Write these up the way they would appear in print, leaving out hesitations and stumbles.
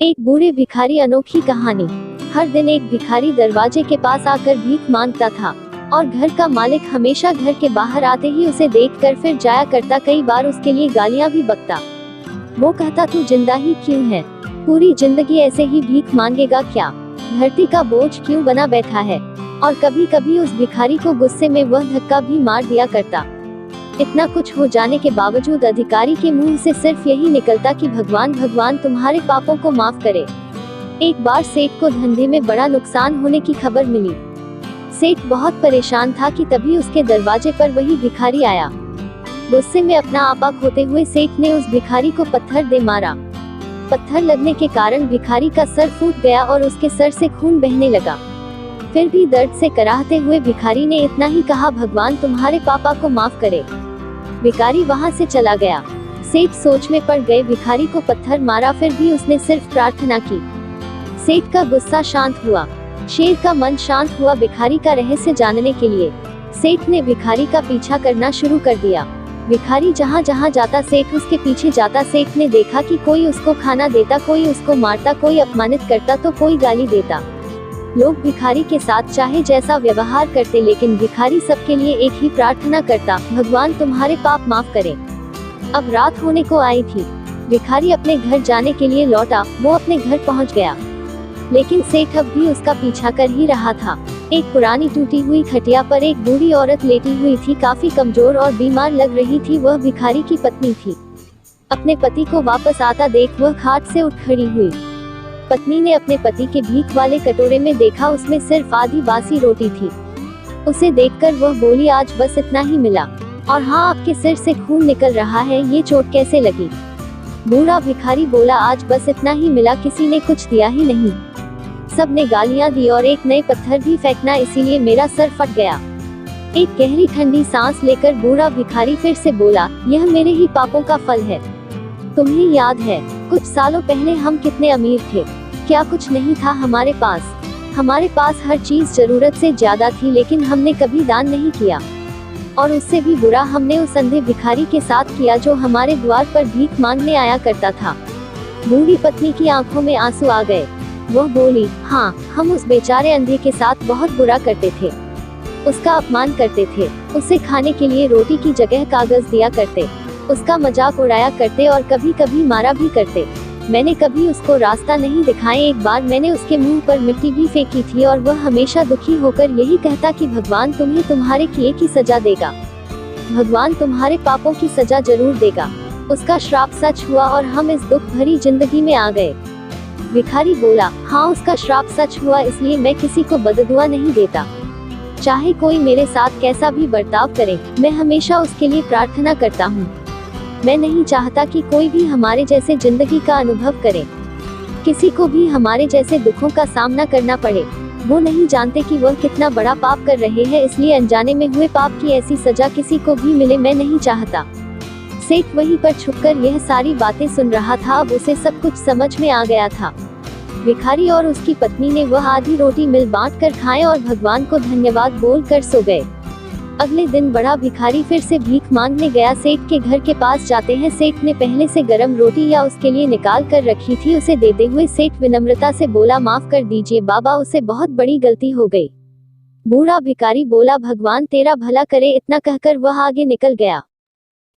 एक बूढ़े भिखारी अनोखी कहानी। हर दिन एक भिखारी दरवाजे के पास आकर भीख मांगता था और घर का मालिक हमेशा घर के बाहर आते ही उसे देखकर फिर जाया करता। कई बार उसके लिए गालियां भी बकता। वो कहता, तू जिंदा ही क्यों है? पूरी जिंदगी ऐसे ही भीख मांगेगा क्या? धरती का बोझ क्यों बना बैठा है? और कभी कभी उस भिखारी को गुस्से में वह धक्का भी मार दिया करता। इतना कुछ हो जाने के बावजूद अधिकारी के मुंह से सिर्फ यही निकलता कि भगवान भगवान तुम्हारे पापों को माफ करे। एक बार सेठ को धंधे में बड़ा नुकसान होने की खबर मिली। सेठ बहुत परेशान था कि तभी उसके दरवाजे पर वही भिखारी आया। गुस्से में अपना आपा खोते हुए सेठ ने उस भिखारी को पत्थर दे मारा। पत्थर लगने के कारण भिखारी का सर फूट गया और उसके सर से खून बहने लगा। फिर भी दर्द से कराहते हुए भिखारी ने इतना ही कहा, भगवान तुम्हारे पापा को माफ करे। भिखारी वहां से चला गया। सेठ सोच में पड़ गए। भिखारी को पत्थर मारा, फिर भी उसने सिर्फ प्रार्थना की। सेठ का गुस्सा शांत हुआ, शेर का मन शांत हुआ। भिखारी का रहस्य जानने के लिए सेठ ने भिखारी का पीछा करना शुरू कर दिया। भिखारी जहाँ जहाँ जाता सेठ उसके पीछे जाता। सेठ ने देखा कि कोई उसको खाना देता, कोई उसको मारता, कोई अपमानित करता तो कोई गाली देता। लोग भिखारी के साथ चाहे जैसा व्यवहार करते, लेकिन भिखारी सबके लिए एक ही प्रार्थना करता, भगवान तुम्हारे पाप माफ करें। अब रात होने को आई थी। भिखारी अपने घर जाने के लिए लौटा। वो अपने घर पहुंच गया, लेकिन सेठ अब भी उसका पीछा कर ही रहा था। एक पुरानी टूटी हुई खटिया पर एक बूढ़ी औरत लेटी हुई थी। काफी कमजोर और बीमार लग रही थी। वह भिखारी की पत्नी थी। अपने पति को वापस आता देख वह खाट से उठ खड़ी हुई। पत्नी ने अपने पति के भीख वाले कटोरे में देखा, उसमें सिर्फ आधी बासी रोटी थी। उसे देखकर वह बोली, आज बस इतना ही मिला, और हाँ, आपके सिर से खून निकल रहा है, ये चोट कैसे लगी? बूढ़ा भिखारी बोला, आज बस इतना ही मिला, किसी ने कुछ दिया ही नहीं। सब ने गालियां दी और एक नए पत्थर भी फेंकना, इसीलिए मेरा सर फट गया। एक गहरी ठंडी सांस लेकर बूढ़ा भिखारी फिर से बोला, यह मेरे ही पापों का फल है। तुम्हें याद है कुछ सालों पहले हम कितने अमीर थे? क्या कुछ नहीं था हमारे पास? हमारे पास हर चीज जरूरत से ज्यादा थी, लेकिन हमने कभी दान नहीं किया। और उससे भी बुरा हमने उस अंधे भिखारी के साथ किया जो हमारे द्वार पर भीख मांगने आया करता था। बूढ़ी पत्नी की आंखों में आंसू आ गए। वह बोली, हाँ, हम उस बेचारे अंधे के साथ बहुत बुरा करते थे। उसका अपमान करते थे, उसे खाने के लिए रोटी की जगह कागज दिया करते, उसका मजाक उड़ाया करते और कभी कभी मारा भी करते। मैंने कभी उसको रास्ता नहीं दिखाया। एक बार मैंने उसके मुंह पर मिट्टी भी फेंकी थी और वह हमेशा दुखी होकर यही कहता कि भगवान तुम्हें तुम्हारे किए की सजा देगा, भगवान तुम्हारे पापों की सजा जरूर देगा। उसका श्राप सच हुआ और हम इस दुख भरी जिंदगी में आ गए। भिखारी बोला, हाँ, उसका श्राप सच हुआ, इसलिए मैं किसी को बददुआ नहीं देता। चाहे कोई मेरे साथ कैसा भी बर्ताव करे, मैं हमेशा उसके लिए प्रार्थना करता हूँ। मैं नहीं चाहता कि कोई भी हमारे जैसे जिंदगी का अनुभव करे, किसी को भी हमारे जैसे दुखों का सामना करना पड़े। वो नहीं जानते कि वह कितना बड़ा पाप कर रहे हैं, इसलिए अनजाने में हुए पाप की ऐसी सजा किसी को भी मिले, मैं नहीं चाहता। सेठ वहीं पर छुपकर यह सारी बातें सुन रहा था। अब उसे सब कुछ समझ में आ गया था। भिखारी और उसकी पत्नी ने वह आधी रोटी मिल बांट कर खाए और भगवान को धन्यवाद बोल कर सो गए। अगले दिन बड़ा भिखारी फिर से भीख मांगने गया। सेठ के घर के पास जाते हैं। सेठ ने पहले से गरम रोटी या उसके लिए निकाल कर रखी थी। उसे देते हुए सेठ विनम्रता से बोला, माफ कर दीजिए बाबा, उसे बहुत बड़ी गलती हो गई। बूढ़ा भिखारी बोला, भगवान तेरा भला करे। इतना कहकर वह आगे निकल गया।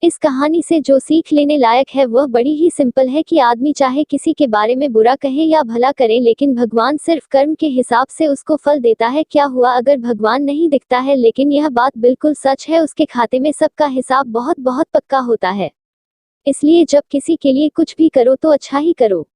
इस कहानी से जो सीख लेने लायक है वह बड़ी ही सिंपल है कि आदमी चाहे किसी के बारे में बुरा कहे या भला करे, लेकिन भगवान सिर्फ कर्म के हिसाब से उसको फल देता है। क्या हुआ अगर भगवान नहीं दिखता है, लेकिन यह बात बिल्कुल सच है, उसके खाते में सबका हिसाब बहुत बहुत पक्का होता है। इसलिए जब किसी के लिए कुछ भी करो तो अच्छा ही करो।